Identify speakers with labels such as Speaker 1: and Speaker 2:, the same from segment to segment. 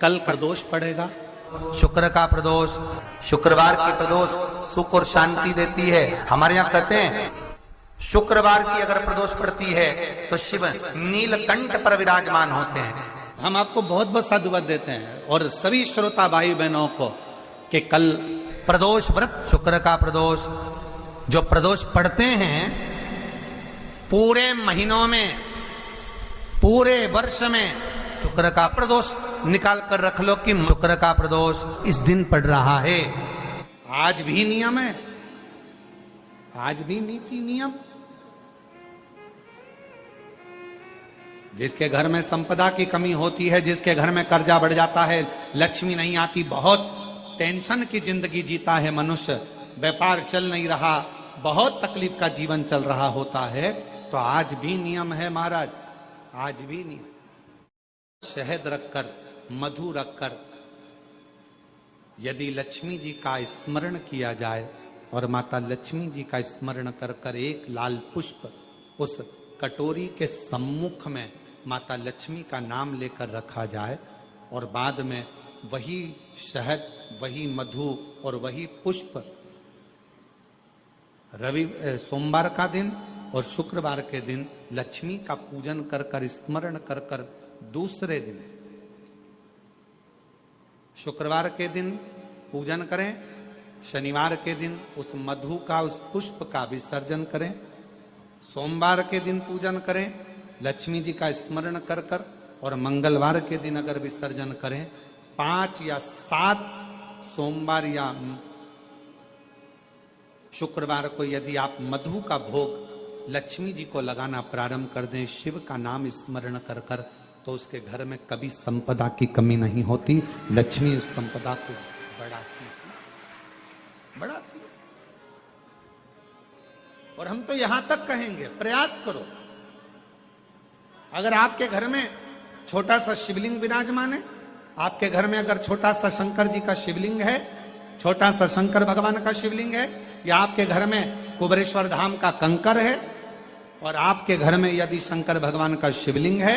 Speaker 1: कल प्रदोष पड़ेगा।
Speaker 2: शुक्र का प्रदोष, शुक्रवार की प्रदोष सुख और शांति देती है। हमारे यहाँ कहते हैं शुक्रवार की अगर प्रदोष पड़ती है तो शिव नीलकंठ पर विराजमान होते हैं।
Speaker 1: हम आपको बहुत बहुत साधुवाद देते हैं और सभी श्रोता भाई बहनों को कि कल
Speaker 2: प्रदोष व्रत, शुक्र का प्रदोष, जो प्रदोष पढ़ते हैं पूरे महीनों में, पूरे वर्ष में शुक्र का प्रदोष निकाल कर रख लो कि शुक्र का प्रदोष इस दिन पड़ रहा है।
Speaker 1: आज भी नियम है, आज भी नीति नियम। जिसके घर में संपदा की कमी होती है, जिसके घर में कर्जा बढ़ जाता है, लक्ष्मी नहीं आती, बहुत टेंशन की जिंदगी जीता है मनुष्य, व्यापार चल नहीं रहा, बहुत तकलीफ का जीवन चल रहा होता है, तो आज भी नियम है महाराज, आज भी नियम। शहद रखकर, मधु रखकर यदि लक्ष्मी जी का स्मरण किया जाए और माता लक्ष्मी जी का स्मरण कर कर एक लाल पुष्प उस कटोरी के सम्मुख में माता लक्ष्मी का नाम लेकर रखा जाए और बाद में वही शहद, वही मधु और वही पुष्प सोमवार का दिन और शुक्रवार के दिन लक्ष्मी का पूजन कर कर, स्मरण कर कर, दूसरे दिन शुक्रवार के दिन पूजन करें, शनिवार के दिन उस मधु का, उस पुष्प का विसर्जन करें, सोमवार के दिन पूजन करें लक्ष्मी जी का स्मरण कर कर, और मंगलवार के दिन अगर विसर्जन करें, 5 या 7 सोमवार या शुक्रवार को यदि आप मधु का भोग लक्ष्मी जी को लगाना प्रारंभ कर दें, शिव का नाम स्मरण कर कर, तो उसके घर में कभी संपदा की कमी नहीं होती। लक्ष्मी उस संपदा को बढ़ाती बढ़ाती। और हम तो यहां तक कहेंगे, प्रयास करो, अगर आपके घर में छोटा सा शिवलिंग विराजमान है, आपके घर में अगर छोटा सा शंकर जी का शिवलिंग है, छोटा सा शंकर भगवान का शिवलिंग है, या आपके घर में कुबेरेश्वर धाम का कंकर है, और आपके घर में यदि शंकर भगवान का शिवलिंग है,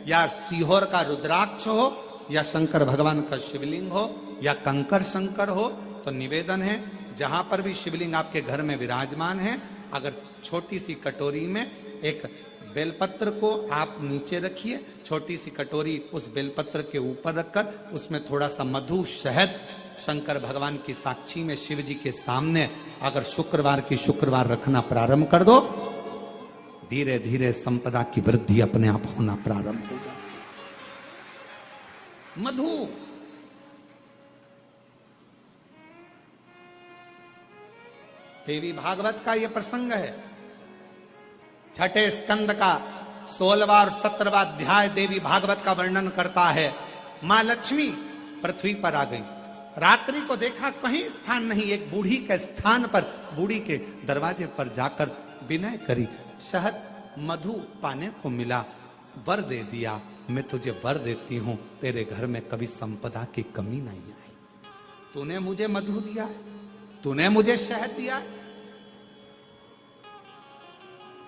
Speaker 1: या सीहोर का रुद्राक्ष हो, या शंकर भगवान का शिवलिंग हो, या कंकर शंकर हो, तो निवेदन है जहां पर भी शिवलिंग आपके घर में विराजमान है, अगर छोटी सी कटोरी में एक बेलपत्र को आप नीचे रखिए, छोटी सी कटोरी उस बेलपत्र के ऊपर रखकर उसमें थोड़ा सा मधु, शहद, शंकर भगवान की साक्षी में शिव जी के सामने अगर शुक्रवार की शुक्रवार रखना प्रारंभ कर दो, धीरे धीरे संपदा की वृद्धि अपने आप होना प्रारंभ होगा। मधु देवी भागवत का यह प्रसंग है, छठे स्कंद का 16वां और 17वां अध्याय देवी भागवत का वर्णन करता है। मां लक्ष्मी पृथ्वी पर आ गई, रात्रि को देखा कहीं स्थान नहीं, एक बूढ़ी के स्थान पर, बूढ़ी के दरवाजे पर जाकर विनय करी, शहद मधु पाने को मिला, वर दे दिया, मैं तुझे वर देती हूं, तेरे घर में कभी संपदा की कमी नहीं आई। तूने मुझे मधु दिया है, तूने मुझे शहद दिया है।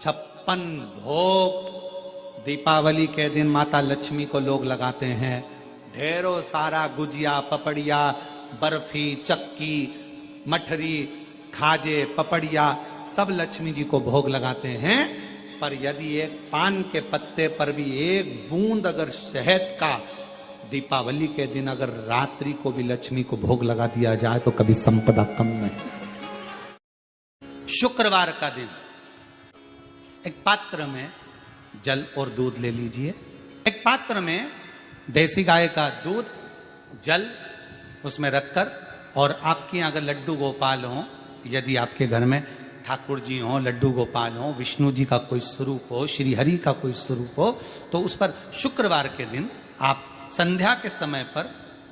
Speaker 1: 56 भोग दीपावली के दिन माता लक्ष्मी को लोग लगाते हैं, ढेरों सारा गुजिया, पपड़िया, बर्फी, चक्की, मठरी, खाजे, पपड़िया सब लक्ष्मी जी को भोग लगाते हैं। पर यदि एक पान के पत्ते पर भी एक बूंद अगर शहद का दीपावली के दिन अगर रात्रि को भी लक्ष्मी को भोग लगा दिया जाए तो कभी संपदा कम नहीं। शुक्रवार का दिन एक पात्र में जल और दूध ले लीजिए, एक पात्र में देसी गाय का दूध, जल उसमें रखकर, और आपके यहाँ अगर लड्डू गोपाल हो, यदि आपके घर में ठाकुर जी हो, लड्डू गोपाल हो, विष्णु जी का कोई स्वरूप हो, श्री हरि का कोई स्वरूप हो, तो उस पर शुक्रवार के दिन आप संध्या के समय पर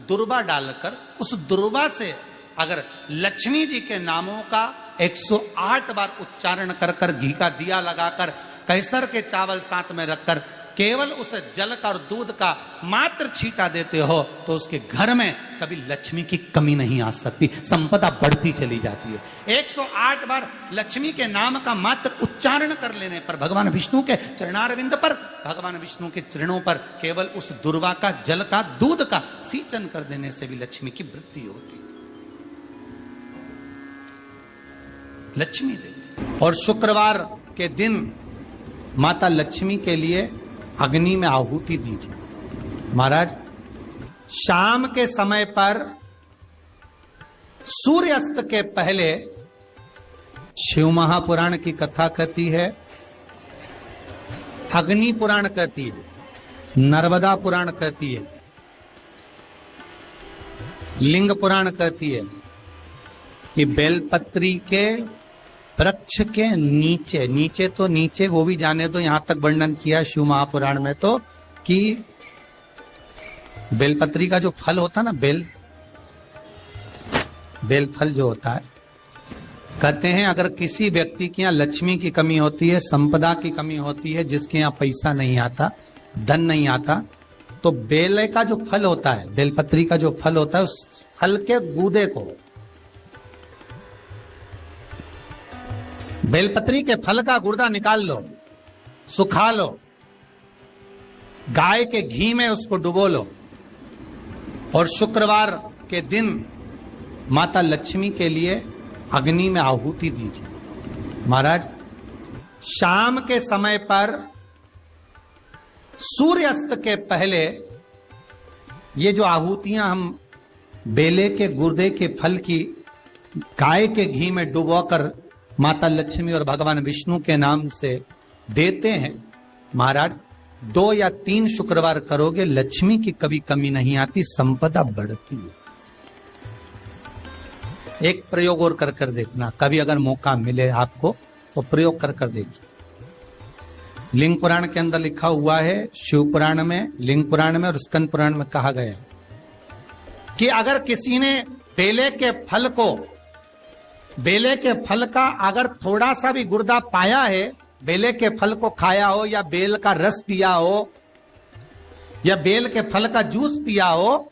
Speaker 1: दुर्वा डालकर उस दुर्वा से अगर लक्ष्मी जी के नामों का 108 बार उच्चारण कर कर, घी का दिया लगाकर, कैसर के चावल साथ में रखकर केवल उस जल का और दूध का मात्र छींटा देते हो तो उसके घर में कभी लक्ष्मी की कमी नहीं आ सकती, संपदा बढ़ती चली जाती है। 108 बार लक्ष्मी के नाम का मात्र उच्चारण कर लेने पर भगवान विष्णु के चरणारविंद पर, भगवान विष्णु के चरणों पर केवल उस दुर्वा का जल का दूध का सींचन कर देने से भी लक्ष्मी की वृद्धि होती, लक्ष्मी देती। और शुक्रवार के दिन माता लक्ष्मी के लिए अग्नि में आहुति दीजिए। महाराज, शाम के समय पर सूर्यास्त के पहले शिव महापुराण की कथा कहती है, अग्नि पुराण कहती है, नर्मदा पुराण कहती है, लिंग पुराण कहती है कि बेलपत्री के वृक्ष के नीचे, नीचे तो नीचे वो भी जाने तो यहां तक वर्णन किया शिव महापुराण में तो कि बेलपत्री का जो फल होता ना, बेल फल जो होता है, कहते हैं अगर किसी व्यक्ति के यहाँ लक्ष्मी की कमी होती है, संपदा की कमी होती है, जिसके यहाँ पैसा नहीं आता, धन नहीं आता, तो बेल का जो फल होता है, बेलपत्री का जो फल होता है, उस फल के गूदे को, बेलपत्री के फल का गुर्दा निकाल लो, सुखा लो, गाय के घी में उसको डुबो लो और शुक्रवार के दिन माता लक्ष्मी के लिए अग्नि में आहुति दीजिए। महाराज, शाम के समय पर सूर्यास्त के पहले ये जो आहुतियां हम बेले के गुर्दे के फल की गाय के घी में डुबोकर माता लक्ष्मी और भगवान विष्णु के नाम से देते हैं, महाराज 2 या 3 शुक्रवार करोगे, लक्ष्मी की कभी कमी नहीं आती, संपदा बढ़ती है। एक प्रयोग और कर देखना, कभी अगर मौका मिले आपको तो प्रयोग कर देखिए। लिंग पुराण के अंदर लिखा हुआ है, शिव पुराण में, लिंग पुराण में और स्कंद पुराण में कहा गया कि अगर किसी ने बेले के फल को, बेले के फल का अगर थोड़ा सा भी गुर्दा पाया है, बेले के फल को खाया हो या बेल का रस पिया हो या बेल के फल का जूस पिया हो,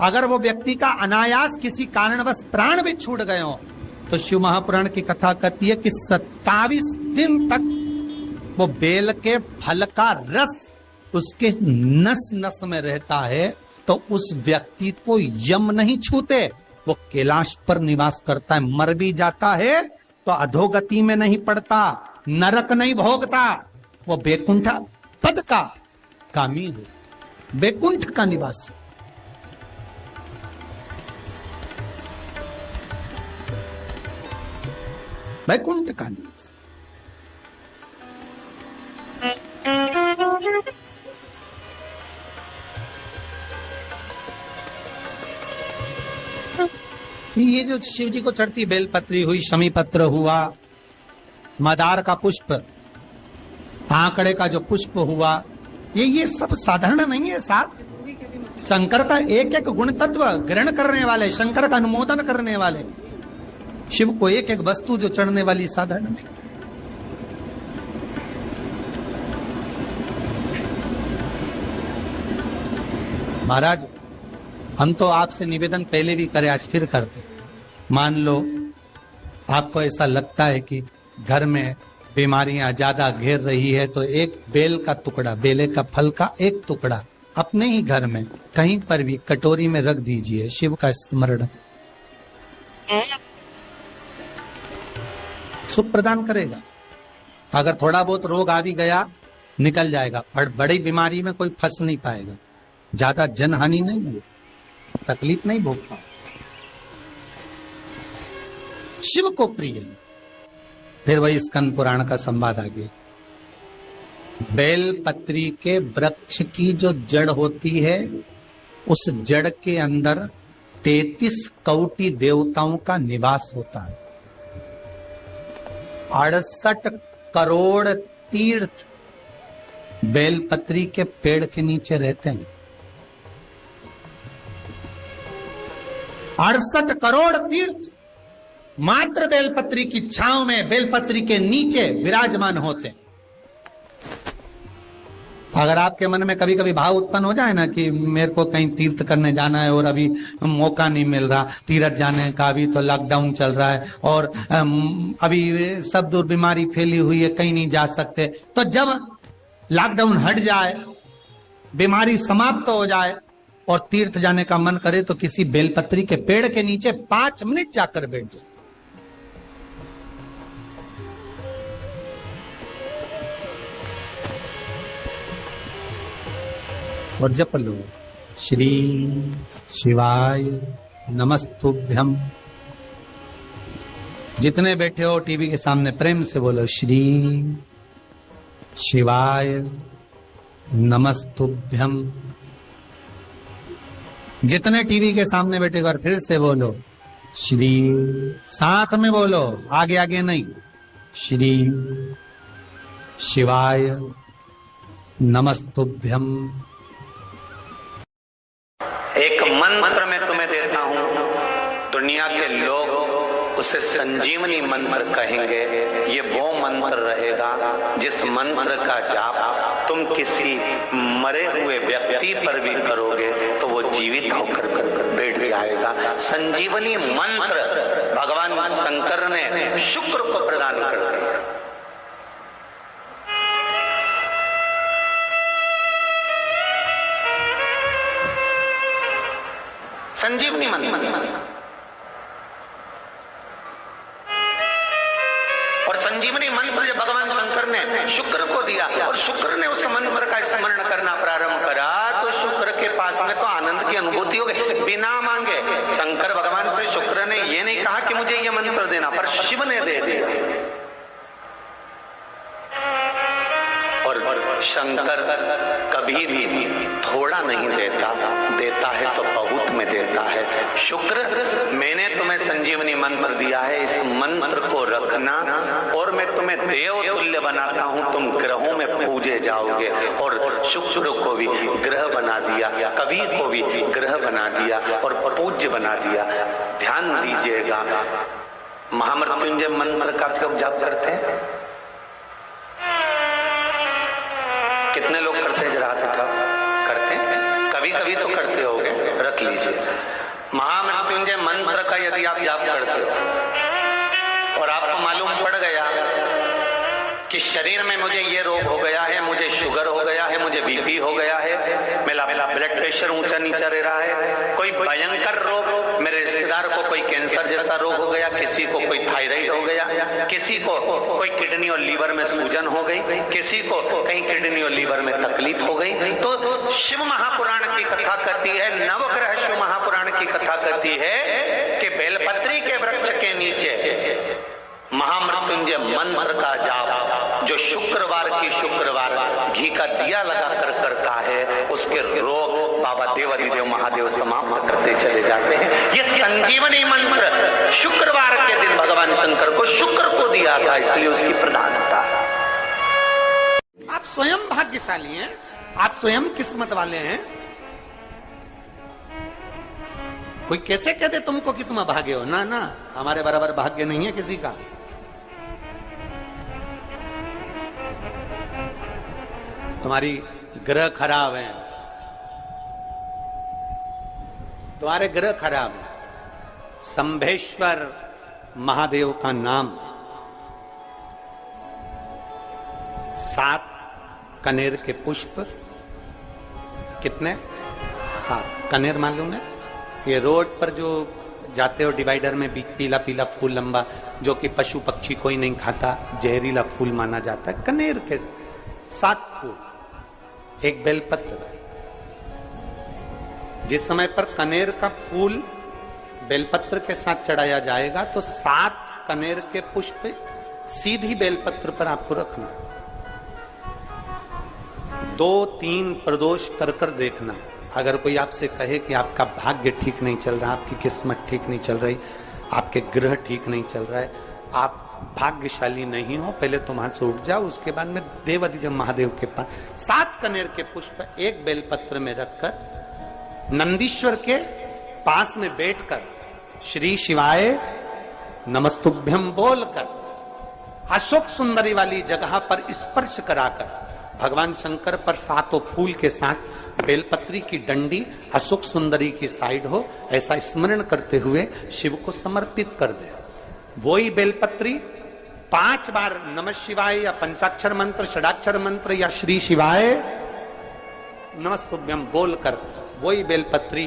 Speaker 1: अगर वो व्यक्ति का अनायास किसी कारणवश प्राण भी छूट गए हो, तो शिव महापुराण की कथा कहती है कि 27 दिन तक वो बेल के फल का रस उसके नस नस में रहता है, तो उस व्यक्ति को यम नहीं छूते, वो कैलाश पर निवास करता है। मर भी जाता है तो अधोगति में नहीं पड़ता, नरक नहीं भोगता, वो बैकुंठ पद का कामी हो, बैकुंठ का निवासी। बैकुंठ का निवासी। ये जो शिव जी को चढ़ती बेलपत्री हुई, शमी पत्र हुआ, मदार का पुष्प, आंकड़े का जो पुष्प हुआ, ये सब साधारण नहीं है साथ। शंकर का एक एक गुण तत्व ग्रहण करने वाले, शंकर का अनुमोदन करने वाले, शिव को एक एक वस्तु जो चढ़ने वाली साधारण नहीं। महाराज, हम तो आपसे निवेदन पहले भी करे, आज फिर करते। मान लो आपको ऐसा लगता है कि घर में बीमारियां ज्यादा घेर रही है, तो एक बेल का टुकड़ा, बेले का फल का एक टुकड़ा अपने ही घर में कहीं पर भी कटोरी में रख दीजिए, शिव का स्मरण, सुख प्रदान करेगा। अगर थोड़ा बहुत रोग आ भी गया निकल जाएगा, बड़ी बीमारी में कोई फंस नहीं पाएगा, ज्यादा जनहानि नहीं होगी, तकलीफ नहीं भोग पाओ। शिव को प्रिय। फिर वही स्कंद पुराण का संवाद आगे। बेल पत्री के वृक्ष की जो जड़ होती है, उस जड़ के अंदर 33 कोटि देवताओं का निवास होता है। 68 करोड़ तीर्थ बेलपत्री के पेड़ के नीचे रहते हैं। 68 करोड़ तीर्थ मात्र बेलपत्री की छांव में, बेलपत्री के नीचे विराजमान होते हैं। अगर आपके मन में कभी कभी भाव उत्पन्न हो जाए ना कि मेरे को कहीं तीर्थ करने जाना है और अभी मौका नहीं मिल रहा, तीर्थ जाने का, अभी तो लॉकडाउन चल रहा है और अभी सब दूर बीमारी फैली हुई है, कहीं नहीं जा सकते, तो जब लॉकडाउन हट जाए, बीमारी समाप्त हो जाए और तीर्थ जाने का मन करे तो किसी बेलपत्री के पेड़ के नीचे 5 मिनट जाकर बैठ जाए और जप लो, श्री शिवाय नमस्तुभ्यम। जितने बैठे हो टीवी के सामने प्रेम से बोलो, श्री शिवाय नमस्तुभ्यम। जितने टीवी के सामने बैठे एक बार फिर से बोलो, श्री, साथ में बोलो, आगे आगे नहीं, श्री शिवाय नमस्तुभ्यम।
Speaker 2: एक मंत्र मैं तुम्हें देता हूं, दुनिया के लोग उसे संजीवनी मंत्र कहेंगे। ये वो मंत्र रहेगा जिस मंत्र का जाप तुम किसी मरे हुए व्यक्ति पर भी करोगे तो वो जीवित होकर बैठ जाएगा। संजीवनी मंत्र भगवान शंकर ने शुक्र को प्रदान कर दिया। संजीवनी मंत्र, और संजीवनी मंत्र जब भगवान शंकर ने शुक्र को दिया और शुक्र ने उस मंत्र का स्मरण करना प्रारंभ करा तो शुक्र के पास में तो आनंद की अनुभूति हो गई बिना मांगे। शंकर भगवान से शुक्र ने ये नहीं कहा कि मुझे ये मंत्र देना, पर शिव ने दे दिया। और शंकर कभी भी थोड़ा नहीं देता, देता है तो बहुत में देता है। शुक्र, मैंने तुम्हें संजीवनी मंत्र दिया है, इस मंत्र को रखना और मैं तुम्हें देव तुल्य बनाता हूं, तुम ग्रहों में पूजे जाओगे। और शुक्र को भी ग्रह बना दिया, कवि को भी ग्रह बना दिया और पूज्य बना दिया। ध्यान दीजिएगा, महामृत्युंजय मंत्र का लोग जाप करते हैं, कितने लोग करते हैं? जरा हाथ उठाओ। करते हैं? कभी कभी तो करते होगे, रख लीजिए। महामृत्युंजय मंत्र का यदि आप जाप करते हो और आपको मालूम पड़ गया कि शरीर में मुझे ये रोग हो गया है, मुझे शुगर हो गया है, मुझे बीपी हो गया है, मेरा ब्लड प्रेशर ऊंचा नीचा रह रहा है, कोई भयंकर रोग, मेरे रिश्तेदार को कोई कैंसर जैसा रोग हो गया, किसी को कोई थायराइड हो गया, किसी को कोई किडनी और लीवर में सूजन हो गई, किसी को कहीं किडनी और लीवर में तकलीफ हो गई, तो शिव महापुराण की कथा कहती है, नवग्रह शिव महापुराण की कथा कहती है कि बेलपत्री के वृक्ष के नीचे महामृत्युंजय मंत्र का जाप जो शुक्रवार की शुक्रवार घी का दिया लगाकर करता है, उसके रोग बाबा देवाधिदेव महादेव समाप्त करते चले जाते हैं। ये संजीवनी मंत्र शुक्रवार के दिन भगवान शंकर को शुक्र को दिया था, इसलिए उसकी प्रधानता।
Speaker 1: आप स्वयं भाग्यशाली हैं, आप स्वयं किस्मत वाले हैं। कोई कैसे कहते तुमको कि तुम अभागे हो? ना ना, हमारे बराबर भाग्य नहीं है किसी का। तुम्हारी ग्रह खराब है, तुम्हारे ग्रह खराब है। संभेश्वर महादेव का नाम 7 कनेर के पुष्प, कितने? 7 कनेर मालूम है? ये रोड पर जो जाते हो डिवाइडर में पीला पीला फूल लंबा, जो कि पशु पक्षी कोई नहीं खाता, जहरीला फूल माना जाता है। कनेर के 7 फूल, एक बेलपत्र। जिस समय पर कनेर का फूल बेलपत्र के साथ चढ़ाया जाएगा तो 7 कनेर के पुष्प सीधी बेलपत्र पर आपको रखना। 2-3 प्रदोष कर कर देखना। अगर कोई आपसे कहे कि आपका भाग्य ठीक नहीं चल रहा, आपकी किस्मत ठीक नहीं चल रही, आपके ग्रह ठीक नहीं चल रहा है, आप भाग्यशाली नहीं हो, पहले तुम वहां से उठ जाओ, उसके बाद में देवाधिदेव महादेव के पास 7 कनेर के पुष्प एक बेलपत्र में रखकर नंदीश्वर के पास में बैठकर श्री शिवाय नमस्तुभ्यम बोलकर अशोक सुंदरी वाली जगह पर स्पर्श कराकर
Speaker 2: भगवान शंकर पर 7 फूल के साथ बेलपत्री की डंडी अशोक सुंदरी की साइड हो, ऐसा स्मरण करते हुए शिव को समर्पित कर दे। वही बेलपत्री 5 बार नमः शिवाय या पंचाक्षर मंत्र, षडाक्षर मंत्र या श्री शिवाय नमस्तुभ्यम बोलकर वही बेलपत्री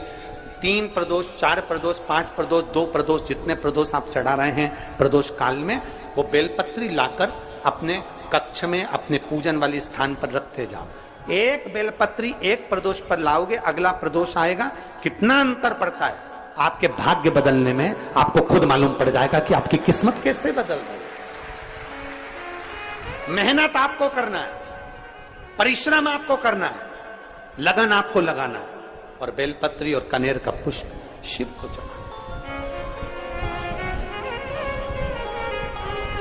Speaker 2: 3 प्रदोष, 4 प्रदोष, 5 प्रदोष, 2 प्रदोष, जितने प्रदोष आप चढ़ा रहे हैं प्रदोष काल में, वो बेलपत्री लाकर अपने कक्ष में अपने पूजन वाले स्थान पर रखते जाओ। एक बेलपत्री एक प्रदोष पर लाओगे, अगला प्रदोष आएगा, कितना अंतर पड़ता है आपके भाग्य बदलने में, आपको खुद मालूम पड़ जाएगा कि आपकी किस्मत कैसे बदल रही है। मेहनत आपको करना है, परिश्रम आपको करना है, लगन आपको लगाना है, और बेलपत्री और कनेर का पुष्प शिव को चढ़ाना।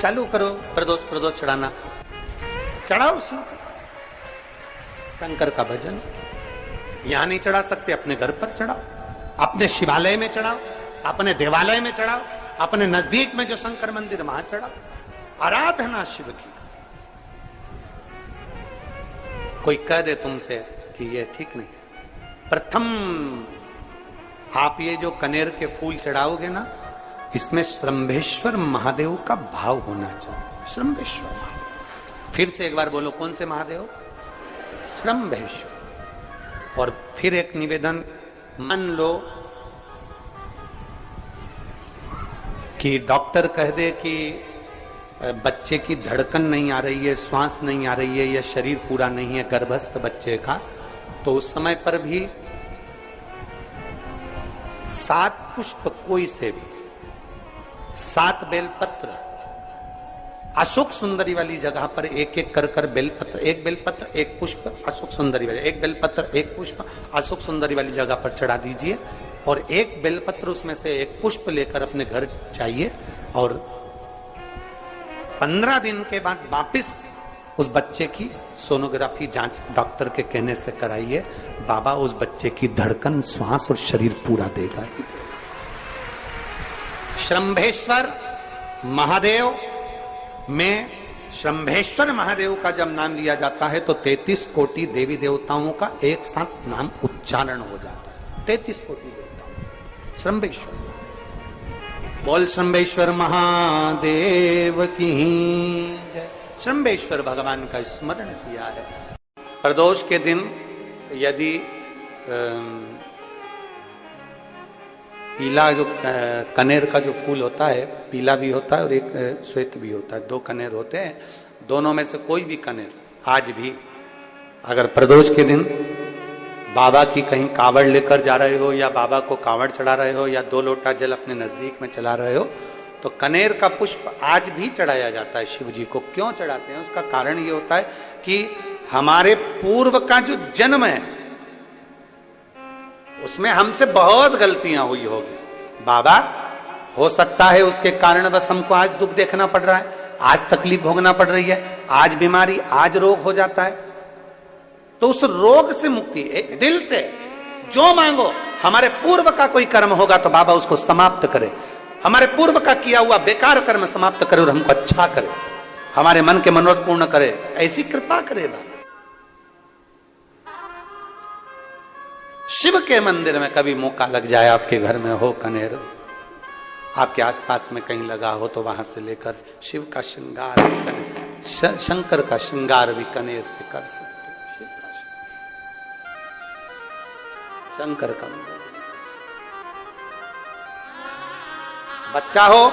Speaker 2: चालू करो प्रदोष चढ़ाना, चढ़ाओ शंकर का भजन। यहां नहीं चढ़ा सकते, अपने घर पर चढ़ाओ, अपने शिवालय में चढ़ाओ, अपने देवालय में चढ़ाओ, अपने नजदीक में जो शंकर मंदिर वहां चढ़ाओ। आराधना शिव की। कोई कह दे तुमसे कि ये ठीक नहीं, प्रथम आप ये जो कनेर के फूल चढ़ाओगे ना, इसमें श्रंभेश्वर महादेव का भाव होना चाहिए। श्रंभेश्वर महादेव, फिर से एक बार बोलो, कौन से महादेव? श्रंभेश्वर। और फिर एक निवेदन, मान लो कि डॉक्टर कह दे कि बच्चे की धड़कन नहीं आ रही है, श्वास नहीं आ रही है, या शरीर पूरा नहीं है गर्भस्थ बच्चे का, तो उस समय पर भी 7 पुष्प कोई से भी, 7 बेलपत्र अशोक सुंदरी वाली जगह पर एक एक कर बेलपत्र, एक बेलपत्र एक पुष्प अशोक सुंदरी वाली, एक बेलपत्र एक पुष्प अशोक सुंदरी वाली जगह पर चढ़ा दीजिए, और एक बेलपत्र उसमें से एक पुष्प लेकर अपने घर चाहिए, और 15 दिन के बाद वापिस उस बच्चे की सोनोग्राफी जांच डॉक्टर के कहने से कराइए। बाबा उस बच्चे की धड़कन, श्वास और शरीर पूरा देगा। श्रंभेश्वर महादेव में, श्रंभेश्वर महादेव का जब नाम लिया जाता है तो 33 कोटि देवी देवताओं का एक साथ नाम उच्चारण हो जाता है। 33 कोटि देवताओं। श्रंभेश्वर, बोल श्रंभेश्वर महादेव की जय। श्रंभेश्वर भगवान का स्मरण किया है। प्रदोष के दिन यदि पीला जो कनेर का जो फूल होता है, पीला भी होता है और एक श्वेत भी होता है, 2 कनेर होते हैं, दोनों में से कोई भी कनेर आज भी अगर प्रदोष के दिन बाबा की कहीं कावड़ लेकर जा रहे हो, या बाबा को कावड़ चढ़ा रहे हो, या 2 लोटा जल अपने नजदीक में चला रहे हो, तो कनेर का पुष्प आज भी चढ़ाया जाता है शिव जी को। क्यों चढ़ाते हैं? उसका कारण ये होता है कि हमारे पूर्व का जो जन्म है उसमें हमसे बहुत गलतियां हुई होगी। बाबा, हो सकता है उसके कारण बस हमको आज दुख देखना पड़ रहा है, आज तकलीफ भोगना पड़ रही है, आज बीमारी, आज रोग हो जाता है। तो उस रोग से मुक्ति एक दिल से जो मांगो, हमारे पूर्व का कोई कर्म होगा तो बाबा उसको समाप्त करे, हमारे पूर्व का किया हुआ बेकार कर्म समाप्त करे और हमको अच्छा करे, हमारे मन के मनोरथ पूर्ण करे, ऐसी कृपा करे बाबा। शिव के मंदिर में कभी मौका लग जाए, आपके घर में हो कनेर, आपके आसपास में कहीं लगा हो, तो वहां से लेकर शिव का श्रृंगार, शंकर का श्रृंगार भी कनेर से कर सकते। शंकर का बच्चा हो,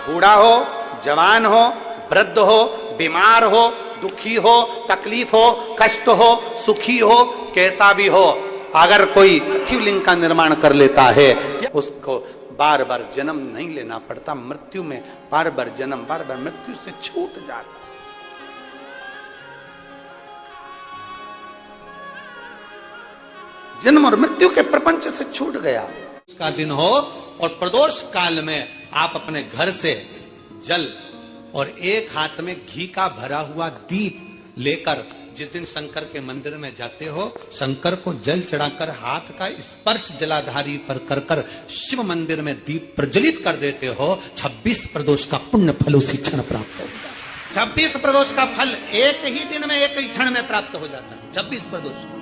Speaker 2: बूढ़ा हो, जवान हो, वृद्ध हो, बीमार हो, दुखी हो, तकलीफ हो, कष्ट हो, सुखी हो, कैसा भी हो, अगर कोई शिवलिंग का निर्माण कर लेता है, उसको बार बार जन्म नहीं लेना पड़ता। मृत्यु में बार बार जन्म, बार बार मृत्यु से छूट जाता। जन्म और मृत्यु के प्रपंच से छूट गया। उसका दिन हो और प्रदोष काल में आप अपने घर से जल और एक हाथ में घी का भरा हुआ दीप लेकर जिस दिन शंकर के मंदिर में जाते हो, शंकर को जल चढ़ाकर हाथ का स्पर्श जलाधारी पर कर कर शिव मंदिर में दीप प्रज्वलित कर देते हो, 26 प्रदोष का पुण्य फल उसी क्षण प्राप्त होगा।
Speaker 1: 26 प्रदोष का फल एक ही दिन में, एक ही क्षण में प्राप्त हो जाता है। 26 प्रदोष